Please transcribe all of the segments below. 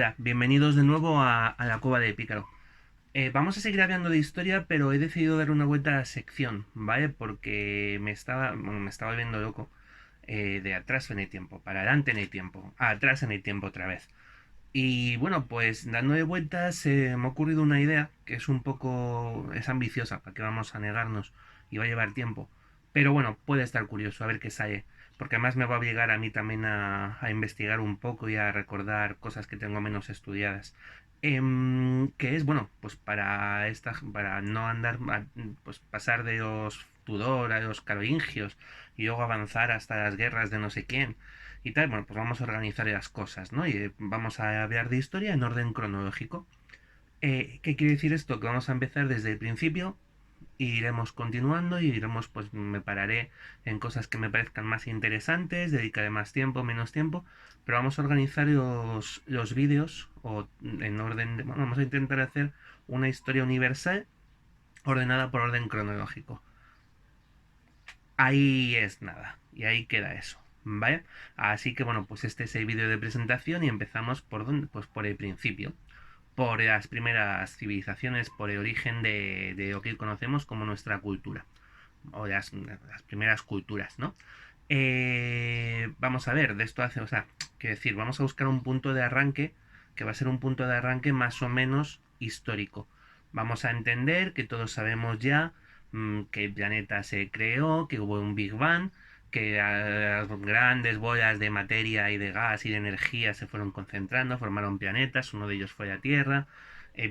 Hola, bienvenidos de nuevo a la Cueva de Pícaro. Vamos a seguir hablando de historia, pero he decidido dar una vuelta a la sección, ¿vale? Porque me estaba volviendo loco. De atrás en el tiempo, para adelante en el tiempo, atrás en el tiempo otra vez. Y bueno, pues dándole vueltas me ha ocurrido una idea que es ambiciosa, para que vamos a negarnos y va a llevar tiempo. Pero bueno, puede estar curioso, a ver qué sale. Porque además me va a obligar a mí también a investigar un poco y a recordar cosas que tengo menos estudiadas. Que es, bueno, pues para no andar, pues pasar de los Tudor a los carolingios y luego avanzar hasta las guerras de no sé quién y tal, bueno, pues vamos a organizar las cosas, ¿no? Y vamos a hablar de historia en orden cronológico. ¿Qué quiere decir esto? Que vamos a empezar desde el principio y iremos continuando y iremos, pues me pararé en cosas que me parezcan más interesantes, dedicaré más tiempo, menos tiempo, pero vamos a organizar los vídeos o en orden, bueno, vamos a intentar hacer una historia universal ordenada por orden cronológico. Ahí es nada, y ahí queda eso, ¿vale? Así que bueno, pues este es el vídeo de presentación y empezamos por dónde, pues por el principio, por las primeras civilizaciones, por el origen de lo que conocemos como nuestra cultura, o las primeras culturas, ¿no? Vamos a ver, de esto hace, o sea, quiero decir, vamos a buscar un punto de arranque que va a ser un punto de arranque más o menos histórico. Vamos a entender que todos sabemos ya que el planeta se creó, que hubo un Big Bang, que las grandes bolas de materia y de gas y de energía se fueron concentrando, formaron planetas, uno de ellos fue la Tierra,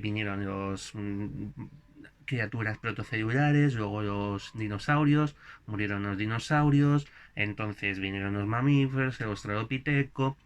vinieron los criaturas protocelulares, luego los dinosaurios, murieron los dinosaurios, entonces vinieron los mamíferos, el australopiteco,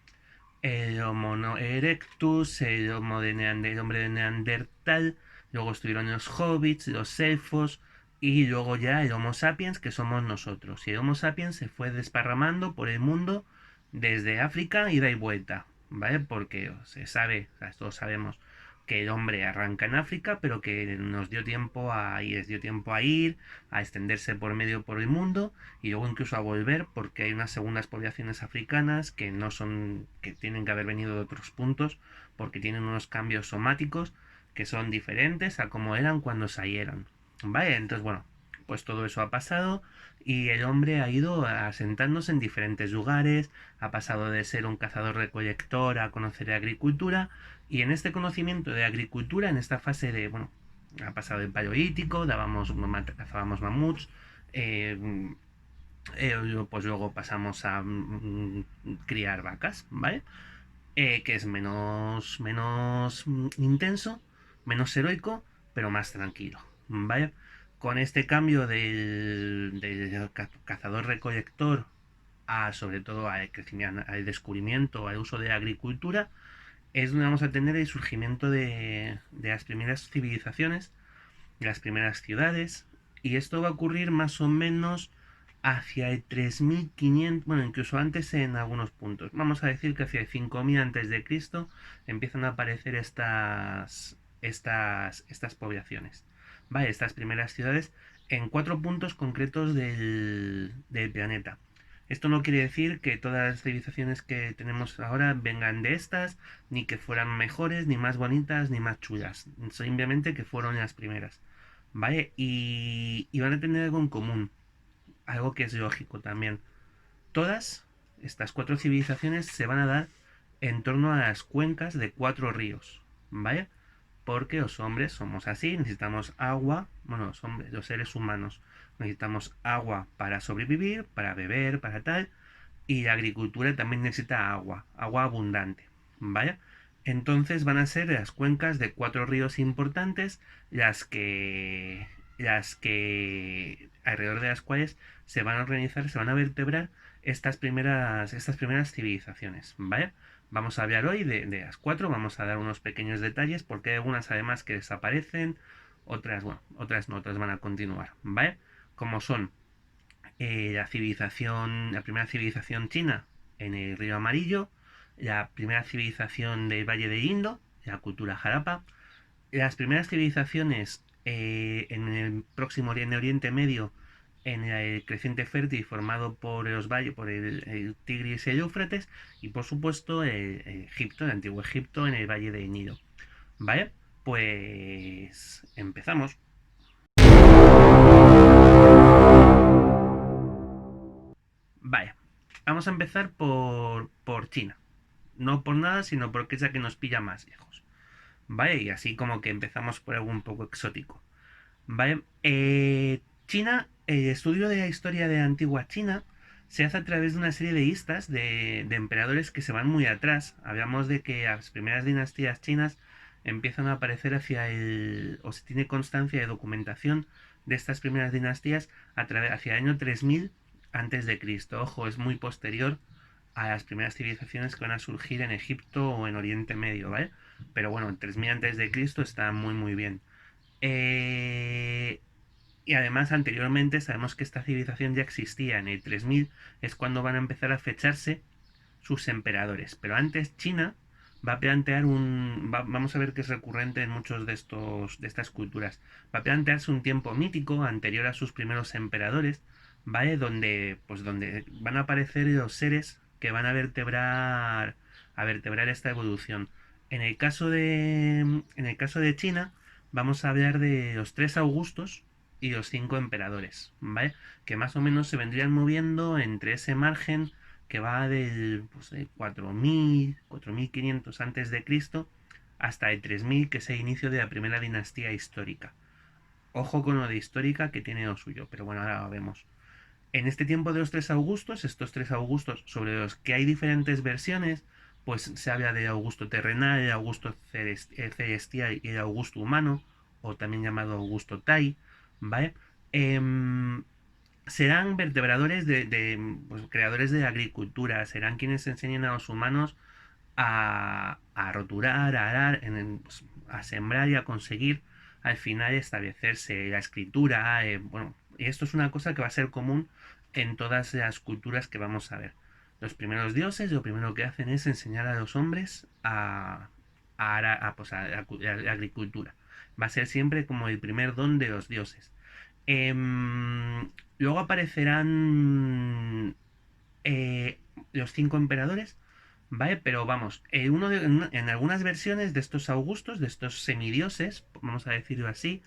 el Homo erectus, el hombre de Neandertal, luego estuvieron los hobbits, los elfos y luego ya el Homo sapiens, que somos nosotros. Y el Homo sapiens se fue desparramando por el mundo desde África ida y vuelta, ¿vale? Porque se sabe, o sea, todos sabemos que el hombre arranca en África, pero que nos dio tiempo les dio tiempo a ir, a extenderse por el mundo y luego incluso a volver porque hay unas segundas poblaciones africanas que no son, que tienen que haber venido de otros puntos porque tienen unos cambios somáticos que son diferentes a como eran cuando salieron. ¿Vale? Entonces, bueno, pues todo eso ha pasado y el hombre ha ido asentándose en diferentes lugares, ha pasado de ser un cazador-recolector a conocer la agricultura y en este conocimiento de agricultura, en esta fase de, bueno, ha pasado el paleolítico, cazábamos mamuts, eh, pues luego pasamos a criar vacas, ¿vale? Que es menos intenso, menos heroico, pero más tranquilo, ¿vale? Con este cambio del cazador-recolector a sobre todo al crecimiento, al descubrimiento, al uso de la agricultura, es donde vamos a tener el surgimiento de las primeras civilizaciones, de las primeras ciudades, y esto va a ocurrir más o menos hacia el 3500, bueno, incluso antes en algunos puntos. Vamos a decir que hacia el 5000 antes de Cristo empiezan a aparecer estas poblaciones, ¿vale? Estas primeras ciudades en 4 puntos concretos del planeta. Esto no quiere decir que todas las civilizaciones que tenemos ahora vengan de estas, ni que fueran mejores, ni más bonitas, ni más chulas. Simplemente que fueron las primeras. ¿Vale? Y van a tener algo en común, algo que es lógico también. Todas estas 4 civilizaciones se van a dar en torno a las cuencas de 4 ríos, ¿vale? Porque los hombres somos así, necesitamos agua, bueno, los hombres, los seres humanos, necesitamos agua para sobrevivir, para beber, para tal, y la agricultura también necesita agua, agua abundante, ¿vale? Entonces van a ser las cuencas de 4 ríos importantes las que alrededor de las cuales se van a organizar, se van a vertebrar estas primeras civilizaciones, ¿vale? Vamos a hablar hoy de las 4, vamos a dar unos pequeños detalles porque hay algunas además que desaparecen, otras, bueno, otras no, otras van a continuar, ¿vale? Como son la primera civilización china en el río Amarillo, la primera civilización del Valle de Indo, la cultura Harappa, las primeras civilizaciones en el próximo Oriente Medio en el creciente fértil formado por los valles, por el Tigris y el Éufrates, y por supuesto Egipto, el antiguo Egipto, en el valle del Nilo. ¿Vale? Pues empezamos. Vale, vamos a empezar por China. No por nada, sino porque es la que nos pilla más lejos. ¿Vale? Y así como que empezamos por algo un poco exótico. ¿Vale? China, el estudio de la historia de la antigua China se hace a través de una serie de listas de emperadores que se van muy atrás. Hablamos de que las primeras dinastías chinas empiezan a aparecer o se tiene constancia de documentación de estas primeras dinastías hacia el año 3000 antes de Cristo. Ojo, es muy posterior a las primeras civilizaciones que van a surgir en Egipto o en Oriente Medio, ¿vale? Pero bueno, en 3000 antes de Cristo está muy muy bien. Eh, y además anteriormente sabemos que esta civilización ya existía. En el 3000 es cuando van a empezar a fecharse sus emperadores. Pero antes China va a plantear vamos a ver que es recurrente en muchos de estas culturas. Va a plantearse un tiempo mítico anterior a sus primeros emperadores, ¿vale? Donde van a aparecer los seres que van a vertebrar esta evolución. En el caso de China, vamos a hablar de los tres Augustos y los cinco emperadores, ¿vale? Que más o menos se vendrían moviendo entre ese margen que va del pues, de 4000, 4500 antes de Cristo hasta el 3000, que es el inicio de la primera dinastía histórica. Ojo con lo de histórica, que tiene lo suyo, pero bueno, ahora lo vemos. En este tiempo de los tres Augustos, estos tres Augustos sobre los que hay diferentes versiones, pues se habla de Augusto terrenal, el Augusto celestial y el Augusto humano, o también llamado Augusto Tai, ¿vale? Em, Serán vertebradores pues, creadores de la agricultura, serán quienes enseñen a los humanos a roturar, a arar, pues, a sembrar y a conseguir al final establecerse la escritura. Bueno, y esto es una cosa que va a ser común en todas las culturas que vamos a ver. Los primeros dioses lo primero que hacen es enseñar a los hombres pues, a la agricultura. Va a ser siempre como el primer don de los dioses. Luego aparecerán los cinco emperadores, ¿vale? Pero vamos, en algunas versiones de estos augustos, de estos semidioses, vamos a decirlo así,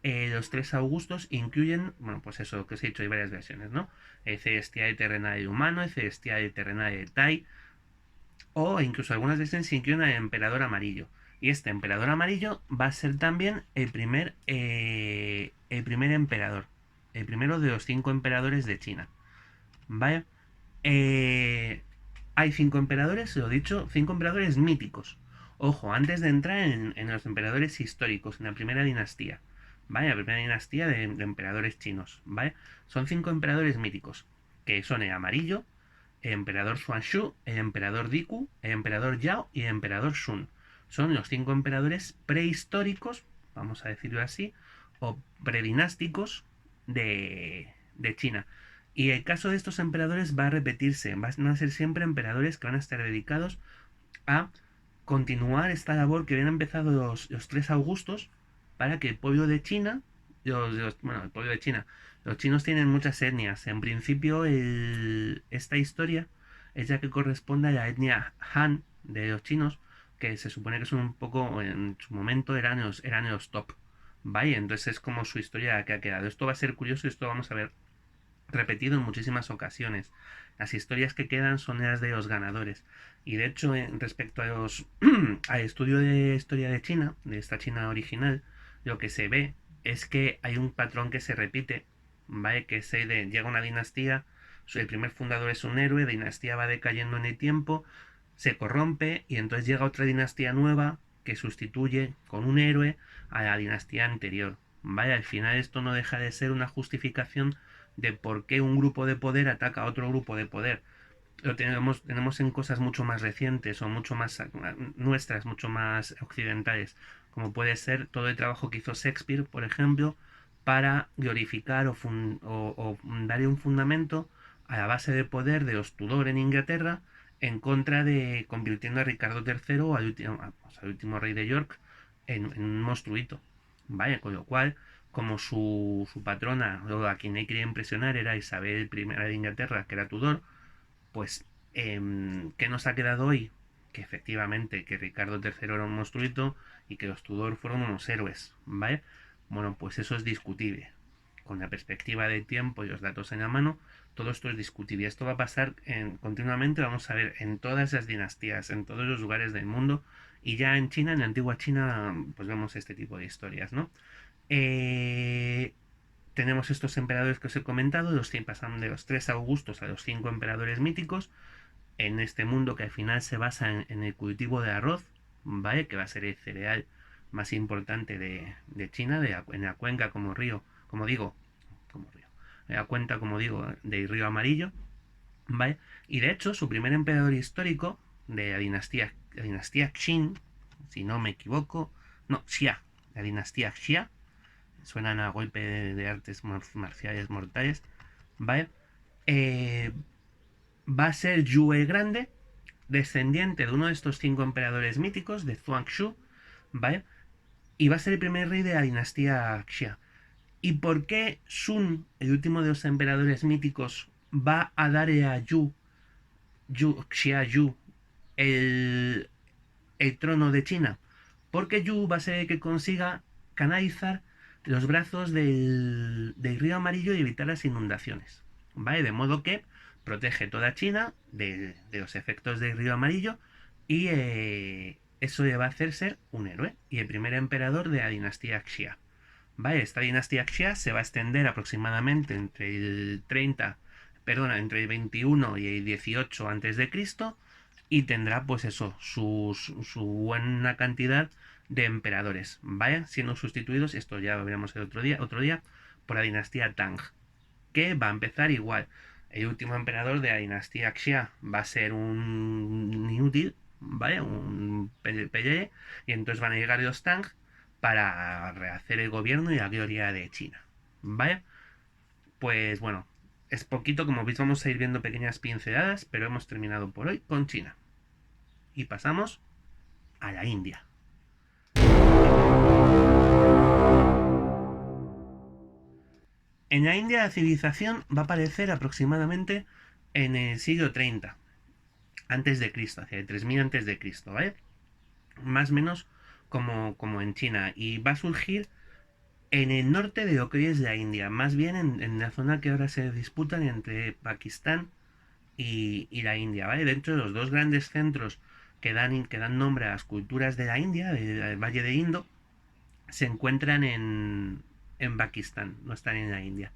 los tres augustos incluyen, bueno, pues eso, lo que os he dicho, hay varias versiones, ¿no? El celestial, el terrenal y el humano, el celestial, el terrenal y el Tai, o incluso algunas versiones incluyen al emperador amarillo. Y este emperador amarillo va a ser también el primer emperador, el primero de los cinco emperadores de China, ¿vale? Eh, Hay cinco emperadores, lo he dicho, cinco emperadores míticos. Ojo, antes de entrar en los emperadores históricos, en la primera dinastía, ¿vale? La primera dinastía de emperadores chinos, ¿vale? Son cinco emperadores míticos, que son el amarillo, el emperador Xuanzhu, el emperador Diku, el emperador Yao y el emperador Shun. Son los cinco emperadores prehistóricos, vamos a decirlo así, o predinásticos de China. Y el caso de estos emperadores va a repetirse, van a ser siempre emperadores que van a estar dedicados a continuar esta labor que habían empezado los tres Augustos para que el pueblo de China, bueno, el pueblo de China, los chinos tienen muchas etnias. En principio, esta historia es la que corresponde a la etnia Han de los chinos, que se supone que son un poco, en su momento eran los top. ¿Vale? Entonces es como su historia la que ha quedado. Esto va a ser curioso y esto vamos a ver repetido en muchísimas ocasiones. Las historias que quedan son las de los ganadores. Y de hecho, respecto al estudio de historia de China, de esta China original, lo que se ve es que hay un patrón que se repite, ¿vale? Que llega una dinastía, el primer fundador es un héroe, la dinastía va decayendo en el tiempo, se corrompe y entonces llega otra dinastía nueva que sustituye con un héroe a la dinastía anterior. ¿Vale? Al final esto no deja de ser una justificación de por qué un grupo de poder ataca a otro grupo de poder. Lo tenemos en cosas mucho más recientes o mucho más nuestras, mucho más occidentales, como puede ser todo el trabajo que hizo Shakespeare, por ejemplo, para glorificar o darle un fundamento a la base de poder de los Tudor en Inglaterra en contra de convirtiendo a Ricardo III, al último rey de York, en un monstruito. Vaya, con lo cual como su patrona, o a quien él quería impresionar, era Isabel I de Inglaterra, que era Tudor, pues, ¿qué nos ha quedado hoy? Que efectivamente, que Ricardo III era un monstruito y que los Tudor fueron unos héroes, ¿vale? Bueno, pues eso es discutible. Con la perspectiva del tiempo y los datos en la mano, todo esto es discutible. Esto va a pasar continuamente, vamos a ver, en todas las dinastías, en todos los lugares del mundo. Y ya en China, en la antigua China, pues vemos este tipo de historias, ¿no? Eh, Tenemos estos emperadores que os he comentado, pasan de los 3 Augustos a los 5 emperadores míticos, en este mundo que al final se basa en el cultivo de arroz, ¿vale? Que va a ser el cereal más importante de China, en la cuenca como río, como digo, como río, en la cuenca, como digo, del río Amarillo, ¿vale? Y de hecho, su primer emperador histórico de la dinastía Qin, si no me equivoco, no, Xia, la dinastía Xia, suenan a golpe de artes marciales mortales, ¿vale? Eh, Va a ser Yu el Grande, descendiente de uno de estos 5 emperadores míticos, de Zhuangzi, ¿vale? Y va a ser el primer rey de la dinastía Xia. ¿Y por qué Sun, el último de los emperadores míticos, va a darle a Xia Yu, el, el trono de China? Porque Yu va a ser el que consiga canalizar los brazos del río Amarillo y evitar las inundaciones. ¿Vale? De modo que protege toda China de los efectos del río Amarillo y eso le va a hacer ser un héroe y el primer emperador de la dinastía Xia. ¿Vale? Esta dinastía Xia se va a extender aproximadamente entre el 21 y el 18 antes de Cristo y tendrá pues eso, su buena cantidad de emperadores, ¿vale? Siendo sustituidos, esto ya lo veremos el otro día, por la dinastía Tang, que va a empezar igual. El último emperador de la dinastía Xia va a ser un inútil, ¿vale? Un pelle, y entonces van a llegar los Tang para rehacer el gobierno y la gloria de China, ¿vale? Pues bueno, es poquito, como veis vamos a ir viendo pequeñas pinceladas, pero hemos terminado por hoy con China. Y pasamos a la India. En la India la civilización va a aparecer aproximadamente en el siglo 30 antes de Cristo, hacia el 3000 antes de Cristo, ¿vale? Más o menos como en China. Y va a surgir en el norte de lo que hoy es la India, más bien en la zona que ahora se disputan entre Pakistán y la India, ¿vale? Dentro de los dos grandes centros que dan nombre a las culturas de la India, del Valle de Indo, se encuentran en Pakistán, no están en la India,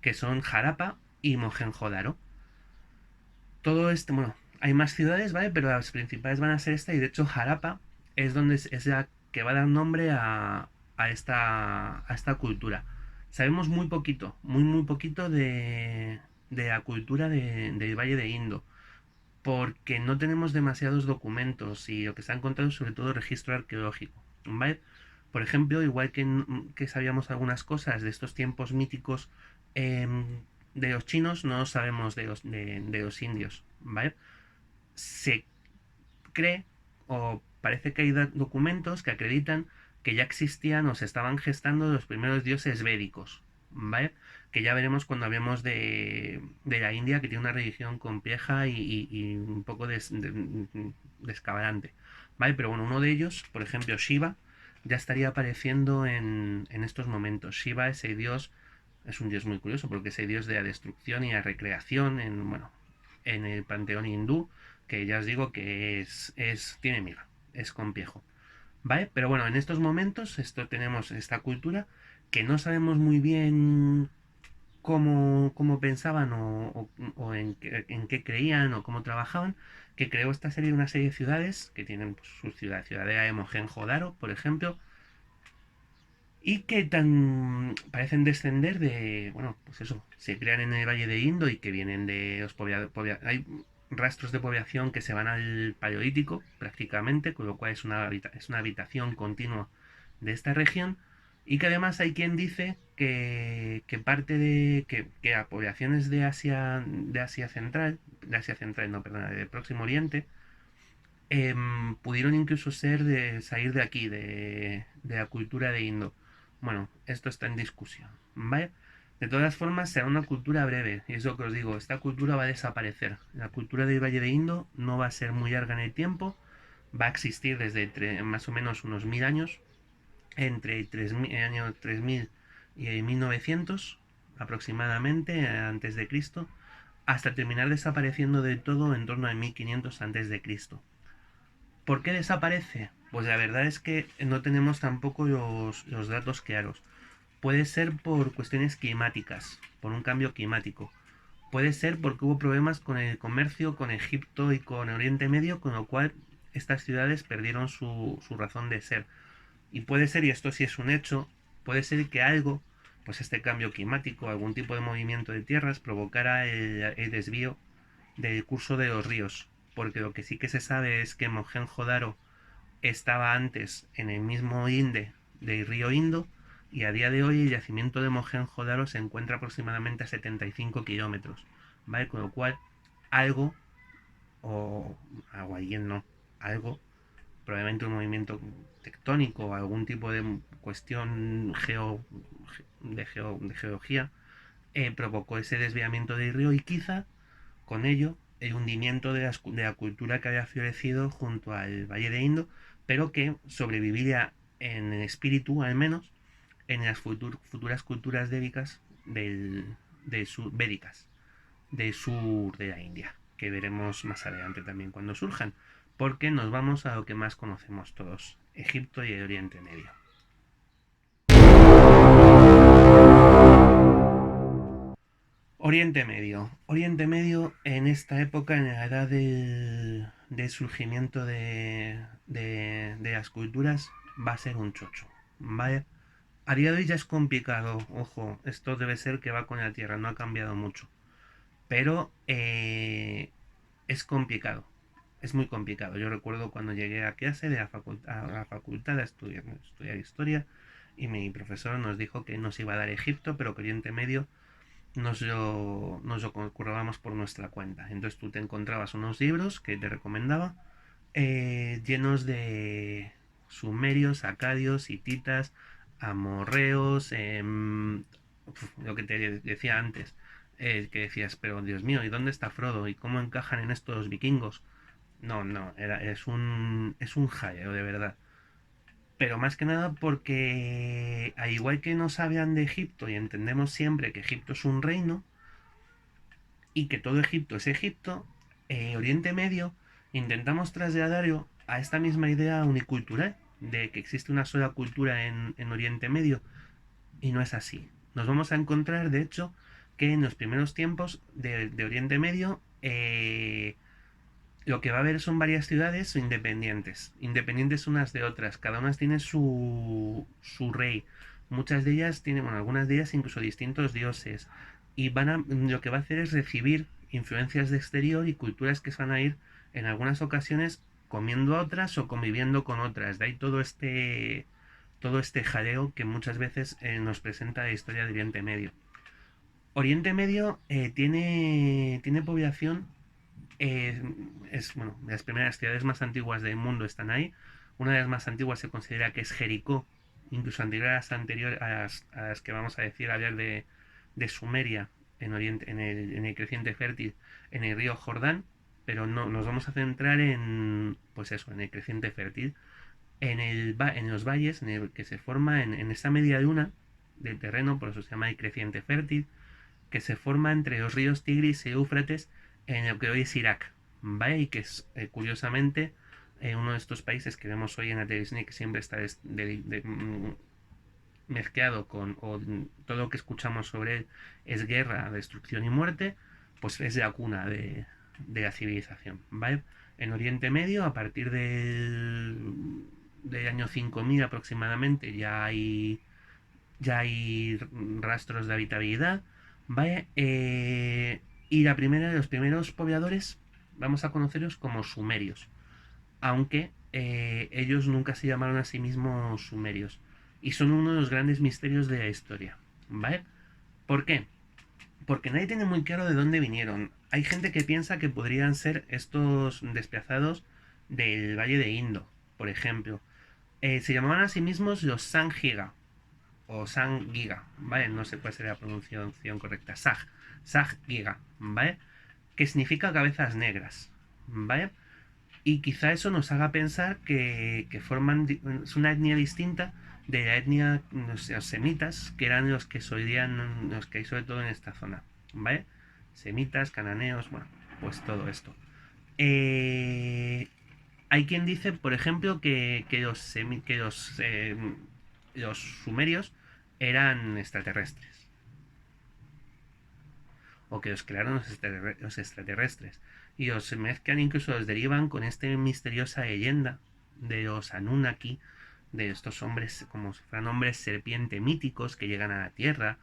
que son Harappa y Mohenjo-Daro. Todo esto, bueno, hay más ciudades, ¿vale? Pero las principales van a ser esta, y de hecho Harappa es la que va a dar nombre a esta cultura. Sabemos muy poquito, muy poquito de la cultura del Valle de Indo, porque no tenemos demasiados documentos y lo que se ha encontrado es sobre todo registro arqueológico, ¿vale? Por ejemplo, igual que sabíamos algunas cosas de estos tiempos míticos de los chinos, no sabemos de los indios, ¿vale? Se cree o parece que hay documentos que acreditan que ya existían o se estaban gestando los primeros dioses védicos, ¿vale? Que ya veremos cuando hablemos de la India, que tiene una religión compleja y un poco descabalante, ¿vale? Pero bueno, uno de ellos, por ejemplo, Shiva, ya estaría apareciendo en estos momentos. Shiva es el dios, es un dios muy curioso porque es el dios de la destrucción y la recreación bueno, en el panteón hindú, que ya os digo que tiene miga, es complejo, ¿vale? Pero bueno, en estos momentos tenemos esta cultura que no sabemos muy bien cómo pensaban o en qué creían o cómo trabajaban, que creó una serie de ciudades que tienen pues, su ciudadela de Mohenjo-Daro, por ejemplo, y que parecen descender bueno, pues eso, se crean en el Valle de Indo y que vienen de los poblados. Hay rastros de población que se van al Paleolítico prácticamente, con lo cual es una habitación continua de esta región, y que además hay quien dice que parte que a poblaciones de Asia Central, no, perdona, del Próximo Oriente, pudieron incluso salir de aquí, de la cultura de Indo. Bueno, esto está en discusión, ¿vale? De todas formas, será una cultura breve, y es lo que os digo, esta cultura va a desaparecer. La cultura del Valle de Indo no va a ser muy larga en el tiempo, va a existir desde más o menos unos 1000 años, entre el año 3000 y el 1900 aproximadamente, antes de Cristo, hasta terminar desapareciendo del todo en torno al 1500 antes de Cristo. ¿Por qué desaparece? Pues la verdad es que no tenemos tampoco los datos claros. Puede ser por cuestiones climáticas, por un cambio climático. Puede ser porque hubo problemas con el comercio, con Egipto y con Oriente Medio, con lo cual estas ciudades perdieron su razón de ser. Y puede ser, y esto sí es un hecho, puede ser que algo, pues este cambio climático, algún tipo de movimiento de tierras, provocara el desvío del curso de los ríos. Porque lo que sí que se sabe es que Mohenjo-Daro estaba antes en el mismo Inde del río Indo, y a día de hoy el yacimiento de Mohenjo-Daro se encuentra aproximadamente a 75 kilómetros, ¿vale? Con lo cual, algo, o algo, alguien no, algo, probablemente un movimiento tectónico o algún tipo de cuestión de geología, provocó ese desviamiento del río y quizá con ello el hundimiento de la cultura que había florecido junto al Valle de Indo, pero que sobreviviría en el espíritu al menos en las futuras culturas védicas del sur, védicas del sur de la India, que veremos más adelante también cuando surjan, porque nos vamos a lo que más conocemos todos, Egipto y el Oriente Medio. Oriente Medio. Oriente Medio en esta época, en la edad del surgimiento de las culturas, va a ser un chocho. ¿Vale? A día de hoy ya es complicado, ojo, esto debe ser que va con la Tierra, no ha cambiado mucho. Pero es complicado, es muy complicado. Yo recuerdo cuando llegué a clase de la facultad a estudiar historia, y mi profesor nos dijo que nos iba a dar Egipto, pero que Oriente Medio nos lo currábamos por nuestra cuenta. Entonces tú te encontrabas unos libros que te recomendaba, llenos de sumerios, acadios, hititas, amorreos, lo que te decía antes, que decías, pero Dios mío, ¿y dónde está Frodo? ¿Y cómo encajan en estos vikingos? No, no, es un jaleo, de verdad. Pero más que nada porque, al igual que nos hablan de Egipto y entendemos siempre que Egipto es un reino y que todo Egipto es Egipto, Oriente Medio intentamos trasladarlo a esta misma idea unicultural, de que existe una sola cultura en Oriente Medio, y no es así. Nos vamos a encontrar, de hecho, que en los primeros tiempos de Oriente Medio, lo que va a haber son varias ciudades independientes, independientes unas de otras, cada una tiene su rey, muchas de ellas tienen, bueno, algunas de ellas incluso distintos dioses, y lo que va a hacer es recibir influencias de exterior y culturas que se van a ir en algunas ocasiones comiendo a otras o conviviendo con otras. De ahí todo este jaleo que muchas veces nos presenta la historia de Oriente Medio. Oriente Medio tiene población, eh, bueno, de las primeras ciudades más antiguas del mundo están ahí. Una de las más antiguas se considera que es Jericó, incluso anterior a las que vamos a decir hablar de Sumeria en el creciente fértil en el río Jordán, pero no nos vamos a centrar en, pues eso, en el creciente fértil, en los valles, en el que se forma en esa media luna del terreno, por eso se llama el creciente fértil, que se forma entre los ríos Tigris y Éufrates en lo que hoy es Irak, ¿vale? Y que es, curiosamente, uno de estos países que vemos hoy en la televisión y que siempre está mezclado con, o todo lo que escuchamos sobre él es guerra, destrucción y muerte, pues es la cuna de la civilización, ¿vale? En Oriente Medio, a partir del año 5000 aproximadamente, ya hay rastros de habitabilidad, ¿vale? Y los primeros pobladores vamos a conocerlos como sumerios, aunque ellos nunca se llamaron a sí mismos sumerios, y son uno de los grandes misterios de la historia, ¿vale? ¿Por qué? Porque nadie tiene muy claro de dónde vinieron. Hay gente que piensa que podrían ser estos desplazados del Valle de Indo, por ejemplo. Se llamaban a sí mismos los Sanjiga, o San Giga, ¿vale? No sé cuál sería la pronunciación correcta. Sag Giga, ¿vale? Que significa cabezas negras, ¿vale? Y quizá eso nos haga pensar que forman es una etnia distinta de la etnia, no sé, los semitas, que eran los que solían, los que hay sobre todo en esta zona, ¿vale? Semitas, cananeos, bueno, pues todo esto. Hay quien dice, por ejemplo, los sumerios eran extraterrestres, o que los crearon los extraterrestres, y los mezclan, incluso los derivan con esta misteriosa leyenda de los Anunnaki, de estos hombres como si fueran hombres serpiente míticos que llegan a la Tierra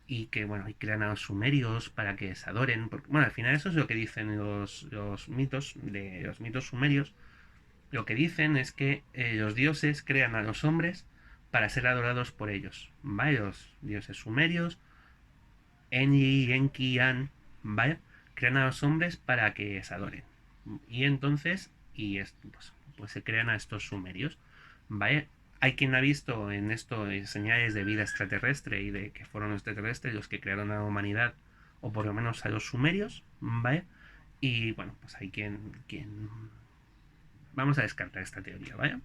y que, bueno, y crean a los sumerios para que se adoren. Porque, bueno, al final eso es lo que dicen los mitos de los mitos sumerios. Lo que dicen es que los dioses crean a los hombres para ser adorados por ellos. ¿Vale? Los dioses sumerios, Enki, Enki, An, ¿vale? Crean a los hombres para que se adoren. Y entonces, pues se crean a estos sumerios, ¿vale? Hay quien ha visto en esto señales de vida extraterrestre y de que fueron los extraterrestres los que crearon a la humanidad, o por lo menos a los sumerios, ¿vale? Y bueno, pues hay quien vamos a descartar esta teoría, ¿vale?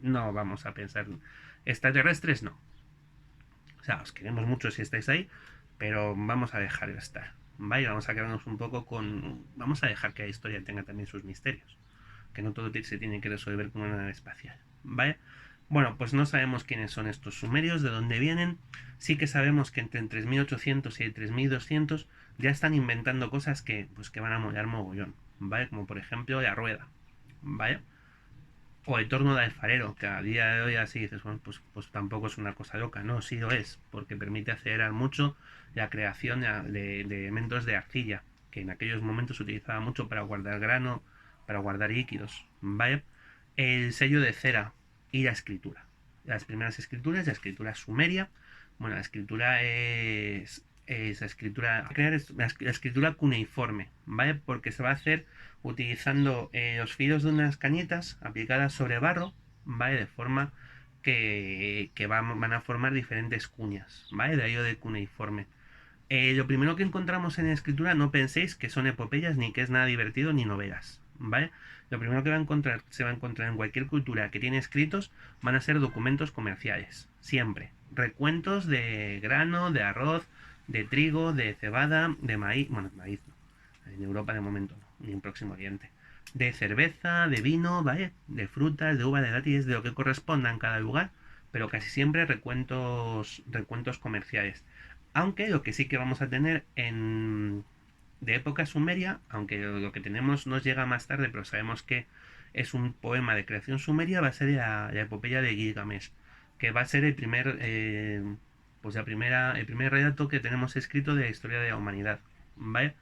No vamos a pensar extraterrestres, no. O sea, os queremos mucho si estáis ahí, pero vamos a dejar de estar, ¿vale? Vamos a quedarnos un poco con... Vamos a dejar que la historia tenga también sus misterios, que no todo se tiene que resolver con una nave espacial, ¿vale? Bueno, pues no sabemos quiénes son estos sumerios, de dónde vienen. Sí que sabemos que entre 3800 y 3200 ya están inventando cosas que van a molar mogollón, ¿vale? Como por ejemplo la rueda, ¿vale? O el torno de alfarero, que a día de hoy así dices, bueno, pues tampoco es una cosa loca. No, sí lo es, porque permite acelerar mucho la creación de elementos de arcilla, que en aquellos momentos se utilizaba mucho para guardar grano, para guardar líquidos, ¿vale? El sello de cera y la escritura. Las primeras escrituras, la escritura sumeria. Bueno, la escritura es la escritura, la escritura cuneiforme, ¿vale? Porque se va a hacer utilizando los filos de unas cañetas aplicadas sobre barro, ¿vale? De forma que van a formar diferentes cuñas, ¿vale? De ahí lo de cuneiforme. Lo primero que encontramos en la escritura, no penséis que son epopeyas, ni que es nada divertido, ni novelas, ¿vale? Lo primero que se va a encontrar en cualquier cultura que tiene escritos van a ser documentos comerciales, siempre. Recuentos de grano, de arroz, de trigo, de cebada, de maíz, bueno, maíz no, en Europa de momento no, ni en Próximo Oriente. De cerveza, de vino, ¿vale? De frutas, de uva, de dátiles, de lo que corresponda en cada lugar, pero casi siempre recuentos comerciales. Aunque lo que sí que vamos a tener de época sumeria, aunque lo que tenemos nos llega más tarde, pero sabemos que es un poema de creación sumeria, va a ser la epopeya de Gilgamesh, que va a ser el primer relato que tenemos escrito de la historia de la humanidad, ¿vale?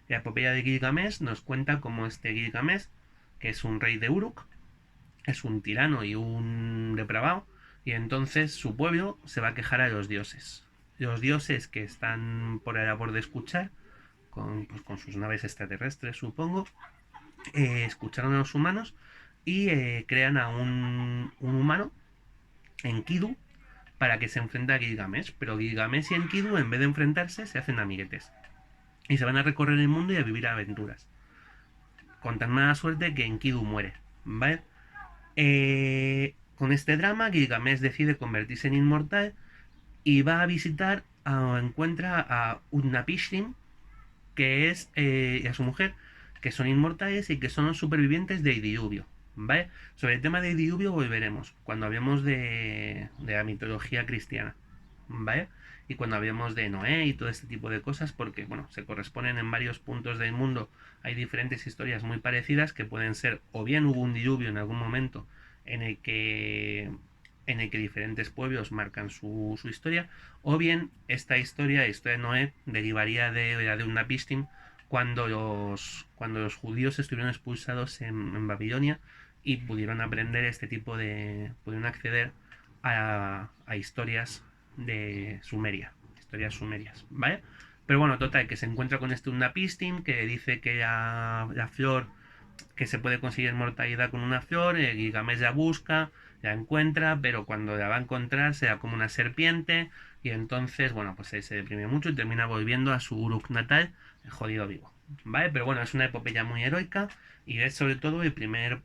La epopeya de Gilgamesh nos cuenta cómo este Gilgamesh, que es un rey de Uruk, es un tirano y un depravado, y entonces su pueblo se va a quejar a los dioses. Los dioses que están por la labor de escuchar, con sus naves extraterrestres, supongo, escucharon a los humanos y crean a un humano, Enkidu, para que se enfrente a Gilgamesh. Pero Gilgamesh y Enkidu, en vez de enfrentarse, se hacen amiguetes. Y se van a recorrer el mundo y a vivir aventuras. Con tan mala suerte que Enkidu muere, ¿vale? Con este drama, Gilgamesh decide convertirse en inmortal y va a visitar, encuentra a Utnapishtim, que es y a su mujer, que son inmortales y que son los supervivientes de diluvio, ¿vale? Sobre el tema de diluvio volveremos cuando hablemos de la mitología cristiana, ¿vale? Y cuando hablemos de Noé y todo este tipo de cosas, porque, bueno, se corresponden en varios puntos del mundo, hay diferentes historias muy parecidas que pueden ser, o bien hubo un diluvio en algún momento en el que diferentes pueblos marcan su historia, o bien esta historia, la historia de Noé, derivaría de la de Utnapishtim cuando los judíos estuvieron expulsados en Babilonia y pudieron aprender pudieron acceder a historias de Sumeria, historias sumerias, ¿vale? Pero bueno, total, que se encuentra con este Utnapishtim que dice que la flor, que se puede conseguir mortalidad con una flor, Gilgamesh la busca, la encuentra, pero cuando la va a encontrar se da como una serpiente y entonces, bueno, pues se deprime mucho y termina volviendo a su Uruk natal, jodido vivo, ¿vale? Pero bueno, es una epopeya muy heroica y es sobre todo el primer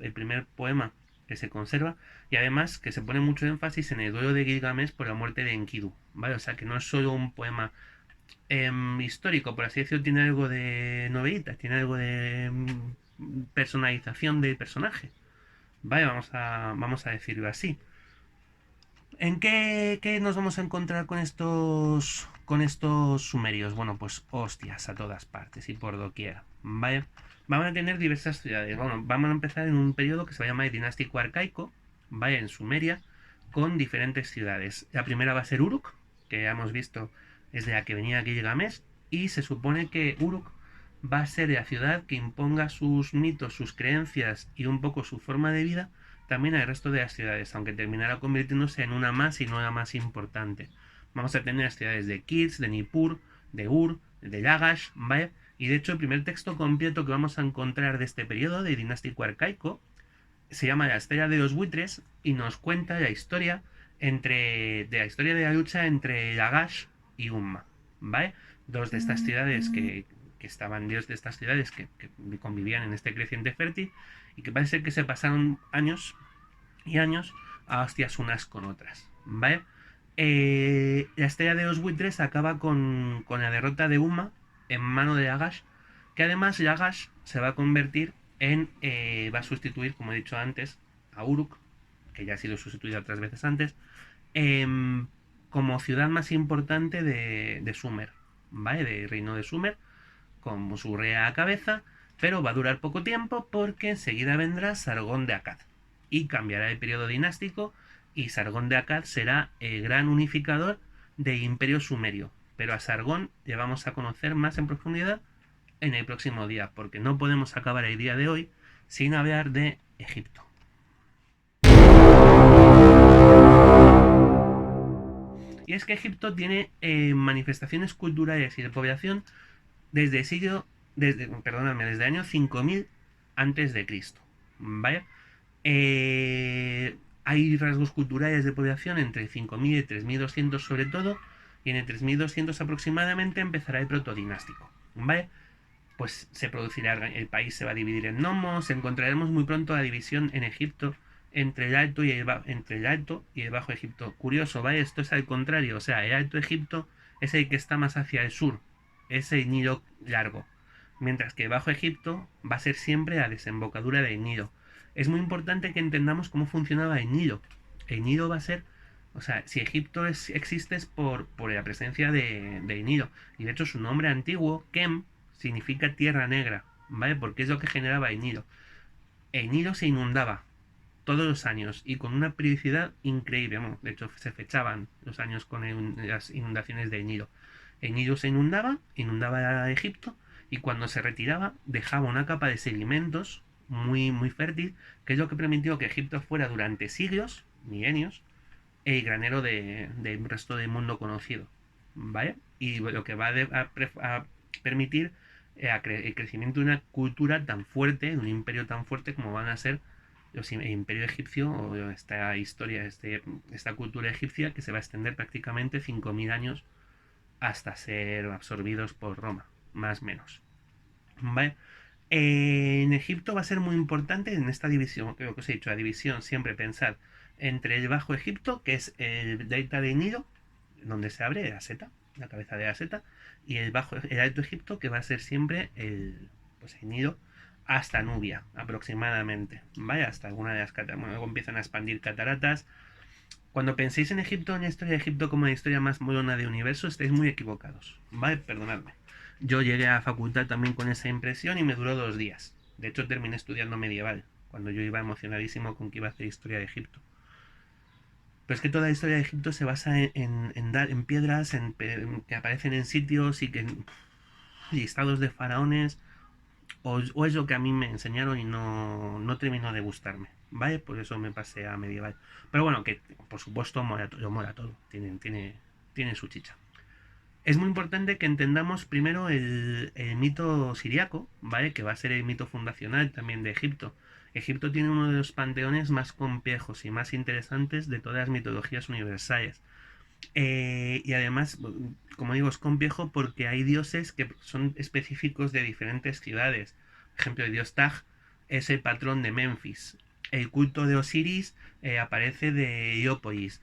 poema que se conserva y además que se pone mucho énfasis en el duelo de Gilgamesh por la muerte de Enkidu, ¿vale? O sea que no es solo un poema histórico, por así decirlo, tiene algo de novelita, tiene algo de personalización del personaje, ¿vale? Vamos a decirlo así. ¿En qué nos vamos a encontrar con estos sumerios? Bueno, pues hostias a todas partes y por doquier, ¿vale? Vamos a tener diversas ciudades. Bueno, vamos a empezar en un periodo que se va a llamar el dinástico arcaico, ¿vale? En Sumeria, con diferentes ciudades. La primera va a ser Uruk, que ya hemos visto es de la que venía Gilgamesh, y se supone que Uruk va a ser la ciudad que imponga sus mitos, sus creencias y un poco su forma de vida también al resto de las ciudades, aunque terminará convirtiéndose en una más y no la más importante. Vamos a tener las ciudades de Kirs, de Nippur, de Ur, de Lagash, ¿vale? Y de hecho el primer texto completo que vamos a encontrar de este periodo de dinástico arcaico se llama La Estrella de los Buitres y nos cuenta la historia de la lucha entre Lagash y Umma, ¿vale? Dos de estas ciudades que estaban dios de estas ciudades que convivían en este creciente fértil y que parece que se pasaron años y años a hostias unas con otras, ¿vale? La Estrella de los Buitres acaba con la derrota de Umma en mano de Lagash, que además Lagash se va a convertir va a sustituir, como he dicho antes, a Uruk, que ya ha sido sustituida otras veces antes, como ciudad más importante de Sumer, ¿vale? Del reino de Sumer, con su rea a cabeza, pero va a durar poco tiempo porque enseguida vendrá Sargón de Akkad y cambiará el periodo dinástico y Sargón de Akkad será el gran unificador del imperio sumerio. Pero a Sargón le vamos a conocer más en profundidad en el próximo día, porque no podemos acabar el día de hoy sin hablar de Egipto. Y es que Egipto tiene manifestaciones culturales y de población desde el siglo, desde el año 5000 antes de Cristo, ¿vale? Hay rasgos culturales de población entre 5000 y 3200 sobre todo, y en el 3200 aproximadamente empezará el protodinástico, ¿vale? Pues se producirá, el país se va a dividir en nomos, encontraremos muy pronto la división en Egipto entre el Bajo Egipto. Curioso, ¿vale? Esto es al contrario, o sea, el Alto Egipto es el que está más hacia el sur, es el Nilo largo, mientras que el Bajo Egipto va a ser siempre la desembocadura del Nilo. Es muy importante que entendamos cómo funcionaba el Nilo. El Nilo va a ser, o sea, si Egipto existe es por la presencia del Nilo, y de hecho su nombre antiguo, Kem, significa tierra negra, ¿vale? Porque es lo que generaba el Nilo. El Nilo se inundaba todos los años y con una periodicidad increíble. Bueno, de hecho, se fechaban los años con las inundaciones del Nilo. El Nilo se inundaba Egipto y cuando se retiraba dejaba una capa de sedimentos muy, muy fértil, que es lo que permitió que Egipto fuera durante siglos, milenios, el granero del resto del mundo conocido, ¿vale? Y lo que va a permitir el crecimiento de una cultura tan fuerte, de un imperio tan fuerte como van a ser el imperio egipcio o esta historia, esta cultura egipcia que se va a extender prácticamente 5000 años hasta ser absorbidos por Roma, más o menos. ¿Vale? En Egipto va a ser muy importante en esta división, creo que os he dicho, la división siempre pensar entre el Bajo Egipto, que es el delta de Nilo, donde se abre la cabeza de la seta, y el Alto Egipto, que va a ser siempre el Nilo hasta Nubia, aproximadamente, ¿vale? Hasta alguna de las cataratas, luego empiezan a expandir cataratas. Cuando penséis en Egipto, en la historia de Egipto como la historia más moderna del universo, estáis muy equivocados, ¿vale? Perdonadme. Yo llegué a la facultad también con esa impresión y me duró 2 días. De hecho, terminé estudiando medieval, cuando yo iba emocionadísimo con que iba a hacer historia de Egipto. Pero es que toda la historia de Egipto se basa en piedras que aparecen en sitios y que listados de faraones, o es lo que a mí me enseñaron y no terminó de gustarme, ¿vale? Por eso me pasé a medieval. Pero bueno, que por supuesto mola todo, tiene su chicha. Es muy importante que entendamos primero el mito siriaco, ¿vale? Que va a ser el mito fundacional también de Egipto Egipto tiene uno de los panteones más complejos y más interesantes de todas las mitologías universales. Y además, como digo, es complejo porque hay dioses que son específicos de diferentes ciudades. Por ejemplo, el dios Tag es el patrón de Memphis. El culto de Osiris aparece de Heliópolis.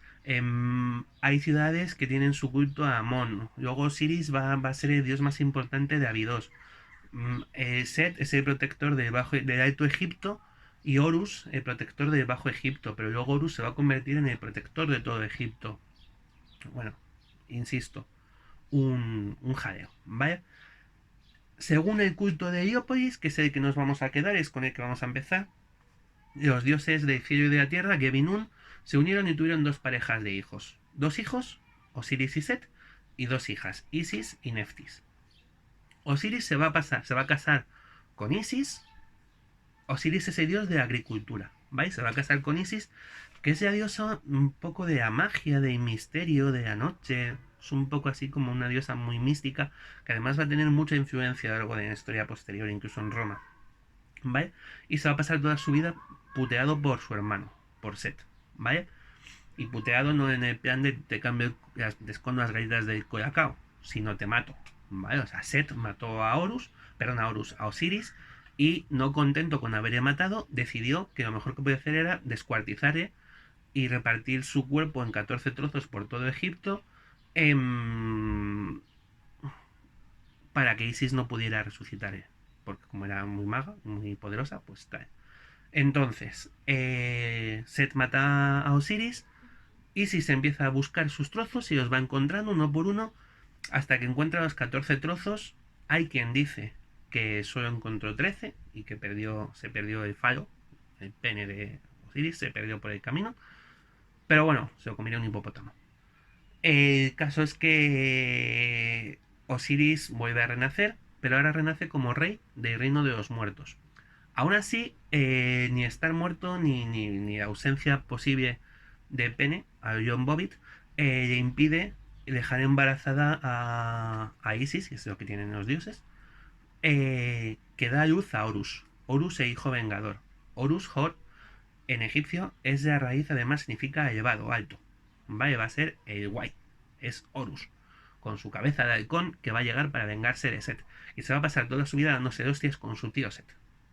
Hay ciudades que tienen su culto a Amón. Luego Osiris va a ser el dios más importante de Abidos. Set es el protector del Alto Egipto y Horus el protector del Bajo Egipto. Pero luego Horus se va a convertir en el protector de todo Egipto. Bueno, insisto, un jaleo, ¿vale? Según el culto de Heliópolis, que es el que nos vamos a quedar, es con el que vamos a empezar, los dioses del cielo y de la tierra, Gebinun, se unieron y tuvieron dos parejas de hijos. Dos hijos, Osiris y Set, y dos hijas, Isis y Neftis. Osiris se va a casar con Isis. Osiris es el dios de la agricultura, ¿vale? Se va a casar con Isis, que es la diosa un poco de la magia, del misterio, de la noche. Es un poco así como una diosa muy mística, que además va a tener mucha influencia a lo largo de la historia posterior, incluso en Roma, ¿vale? Y se va a pasar toda su vida puteado por su hermano, por Set, ¿vale? Y puteado no en el plan de te cambio, te escondo las galletas del colacao, sino te mato, ¿vale? O sea, Set mató a Horus, perdón, a Osiris, y no contento con haberle matado, decidió que lo mejor que podía hacer era descuartizarle y repartir su cuerpo en 14 trozos por todo Egipto, em, para que Isis no pudiera resucitar, porque como era muy maga, muy poderosa, pues tal. Entonces, Set mata a Osiris, Isis empieza a buscar sus trozos y los va encontrando uno por uno hasta que encuentra los 14 trozos. Hay quien dice que solo encontró 13 y que se perdió el falo, el pene de Osiris, se perdió por el camino. Pero bueno, se lo comió un hipopótamo. El caso es que Osiris vuelve a renacer, pero ahora renace como rey del reino de los muertos. Aún así, ni estar muerto ni la ausencia posible de pene a John Bobbitt le impide dejar embarazada a Isis, que es lo que tienen los dioses, que da luz a Horus. Horus e hijo vengador. Horus, Hor, en egipcio es de raíz, además significa elevado, alto. ¿Vale? Va a ser el guay. Es Horus, con su cabeza de halcón que va a llegar para vengarse de Set. Y se va a pasar toda su vida dándose de hostias con su tío Set.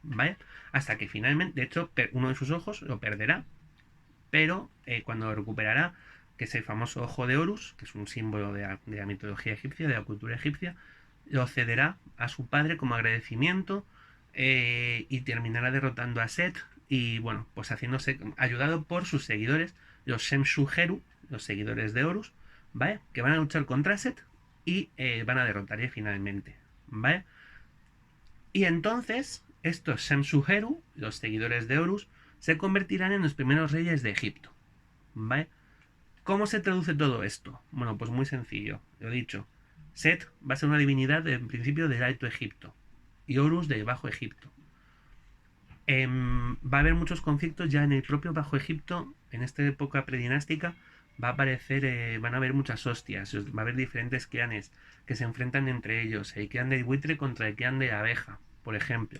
¿Vale? Hasta que finalmente, de hecho, uno de sus ojos lo perderá. Pero cuando lo recuperará, que es el famoso ojo de Horus, que es un símbolo de la mitología egipcia, de la cultura egipcia, lo cederá a su padre como agradecimiento, y terminará derrotando a Set y bueno, pues haciéndose ayudado por sus seguidores, los Shemshu-Heru, los seguidores de Horus, ¿vale? Que van a luchar contra Set y van a derrotarle finalmente, ¿vale? Y entonces estos Shemshu-Heru, los seguidores de Horus, se convertirán en los primeros reyes de Egipto, ¿vale? ¿Cómo se traduce todo esto? Bueno, pues muy sencillo, lo he dicho. Set va a ser una divinidad en principio del Alto Egipto y Horus del Bajo Egipto. Va a haber muchos conflictos ya en el propio Bajo Egipto, en esta época predinástica, va a aparecer, van a haber muchas hostias, va a haber diferentes clanes que se enfrentan entre ellos, el clan del buitre contra el clan de la abeja, por ejemplo.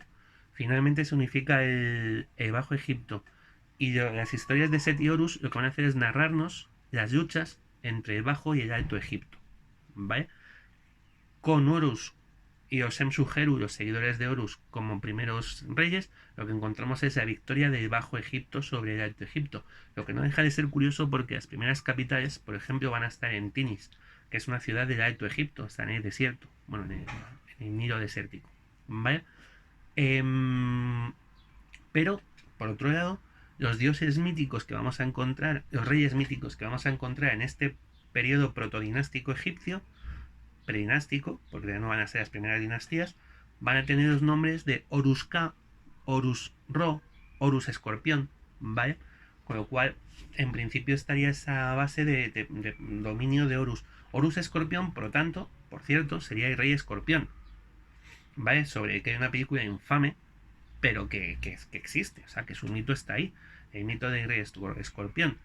Finalmente se unifica el Bajo Egipto y las historias de Set y Horus lo que van a hacer es narrarnos las luchas entre el Bajo y el Alto Egipto, ¿vale? Con Horus y Shemshu-Heru, los seguidores de Horus, como primeros reyes, lo que encontramos es la victoria del Bajo Egipto sobre el Alto Egipto. Lo que no deja de ser curioso porque las primeras capitales, por ejemplo, van a estar en Tinis, que es una ciudad del Alto Egipto, está en el desierto, bueno, en el Nilo desértico, ¿vale? Pero, por otro lado, los dioses míticos que vamos a encontrar, los reyes míticos que vamos a encontrar en este periodo protodinástico egipcio, predinástico, porque no van a ser las primeras dinastías, van a tener los nombres de Horus-Ka, Horus-Ro, Horus Escorpión, ¿vale? Con lo cual, en principio estaría esa base de dominio de Horus. Horus Escorpión, por lo tanto, por cierto, sería el rey Escorpión, ¿vale? Sobre el que hay una película infame, pero que existe, o sea, que su mito está ahí, el mito del rey Escorpión.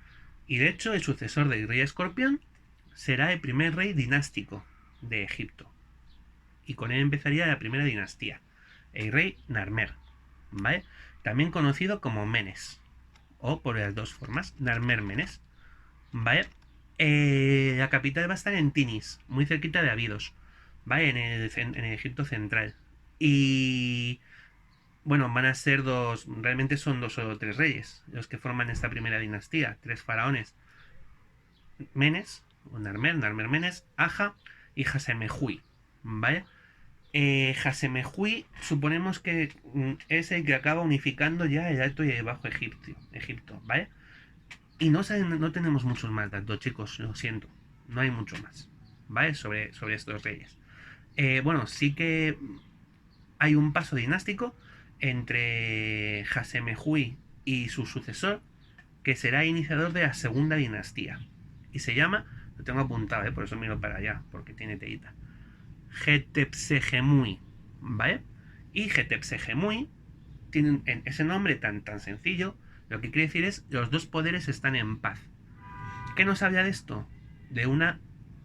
Y de hecho, el sucesor del rey Escorpión será el primer rey dinástico de Egipto. Y con él empezaría la primera dinastía, el rey Narmer, ¿vale? también conocido como Menes, o por las dos formas, Narmer-Menes, ¿vale? La capital va a estar en Tinis, muy cerquita de Abidos, ¿vale? En el Egipto central. Y bueno, van a ser dos, realmente son dos o tres reyes los que forman esta primera dinastía, tres faraones, Menes, o Narmer Menes, Aja y Hasemehui, ¿vale? Hasemehui suponemos que es el que acaba unificando ya el Alto y el Bajo Egipto, ¿vale? Y no tenemos muchos más datos, chicos, lo siento, no hay mucho más, ¿vale? Sobre estos reyes. Bueno, sí que hay un paso dinástico entre Hasemehui y su sucesor, que será iniciador de la segunda dinastía. Y se llama, lo tengo apuntado, por eso miro para allá, porque tiene teita. Hetepsegemui, ¿vale? Y Hetepsegemui tiene ese nombre tan sencillo, lo que quiere decir es los dos poderes están en paz. ¿Qué nos habla de esto? De una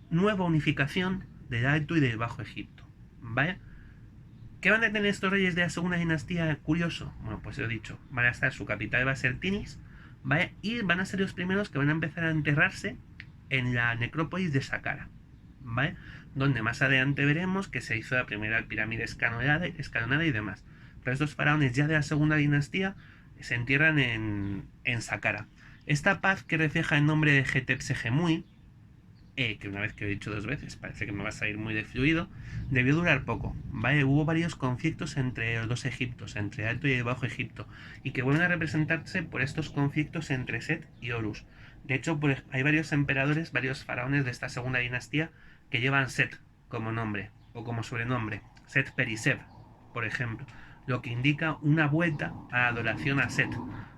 nueva unificación del Alto y del Bajo Egipto, ¿vale? ¿Qué van a tener estos reyes de la segunda dinastía curioso? Bueno, pues lo he dicho, van a estar, su capital va a ser Tinis, ¿vale? Y van a ser los primeros que van a empezar a enterrarse en la necrópolis de Saqqara, ¿vale? Donde más adelante veremos que se hizo la primera pirámide escalonada y demás. Pero estos faraones ya de la segunda dinastía se entierran en Saqqara. Esta paz que refleja el nombre de Hetepsegemui, que una vez que he dicho dos veces, parece que me va a salir muy de fluido, debió durar poco, ¿vale? Hubo varios conflictos entre los dos Egiptos, entre el Alto y el Bajo Egipto, y que vuelven a representarse por estos conflictos entre Set y Horus. De hecho, hay varios emperadores, varios faraones de esta segunda dinastía que llevan Set como nombre, o como sobrenombre, Set Periseb, por ejemplo, lo que indica una vuelta a la adoración a Set,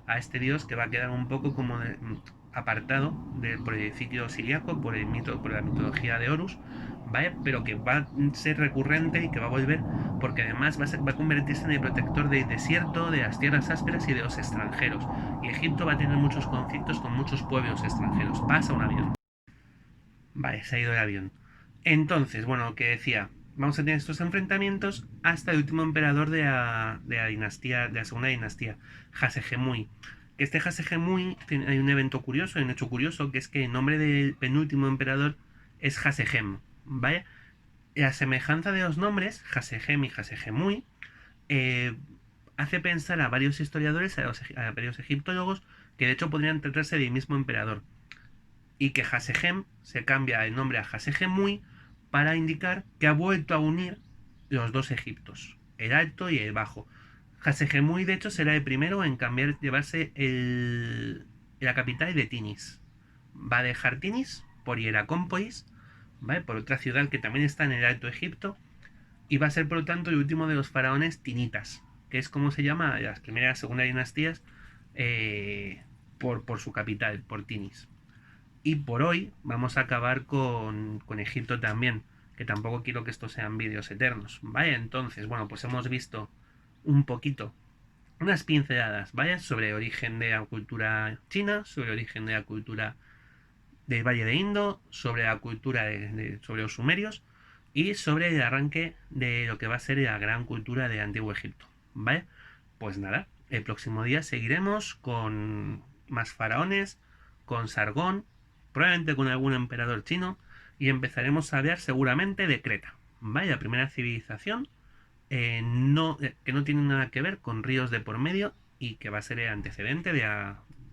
a este dios que va a quedar un poco como apartado por el ciclo siriaco, por la mitología de Horus, ¿vale? Pero que va a ser recurrente y que va a volver porque además va a convertirse en el protector del desierto, de las tierras ásperas y de los extranjeros. Y Egipto va a tener muchos conflictos con muchos pueblos extranjeros. Pasa un avión. Vale, se ha ido el avión. Entonces, bueno, lo que decía, vamos a tener estos enfrentamientos hasta el último emperador de la dinastía, de la segunda dinastía, Hasegemui. Que este Hasegemui, hay un evento curioso, hay un hecho curioso, que es que el nombre del penúltimo emperador es Hasegem, ¿vale? La semejanza de los nombres, Hasegem y Hasegemui, eh, hace pensar a varios historiadores, a varios egiptólogos, que de hecho podrían tratarse del mismo emperador. Y que Hasegem se cambia el nombre a Hasegemui para indicar que ha vuelto a unir los dos Egiptos, el Alto y el Bajo. Hasegemui, de hecho, será el primero en llevarse la capital de Tinis. Va a dejar Tinis por Hieracómpolis, ¿vale? Por otra ciudad que también está en el Alto Egipto, y va a ser por lo tanto el último de los faraones tinitas, que es como se llama las primeras y segunda dinastías, por su capital, por Tinis. Y por hoy vamos a acabar con Egipto también, que tampoco quiero que estos sean vídeos eternos, ¿vale? Entonces, bueno, pues hemos visto un poquito, unas pinceladas, ¿vale? Sobre el origen de la cultura china, sobre el origen de la cultura del Valle de Indo, sobre la cultura sobre los sumerios y sobre el arranque de lo que va a ser la gran cultura de Antiguo Egipto, ¿vale? Pues nada, el próximo día seguiremos con más faraones, con Sargón, probablemente con algún emperador chino, y empezaremos a hablar seguramente de Creta, ¿vale? La primera civilización que no tiene nada que ver con ríos de por medio y que va a ser el antecedente de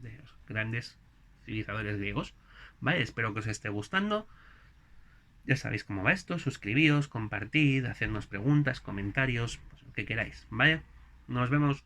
los grandes civilizadores griegos, ¿vale? Espero que os esté gustando. Ya sabéis cómo va esto, suscribíos, compartid, hacednos preguntas, comentarios, pues lo que queráis, ¿vale? Nos vemos.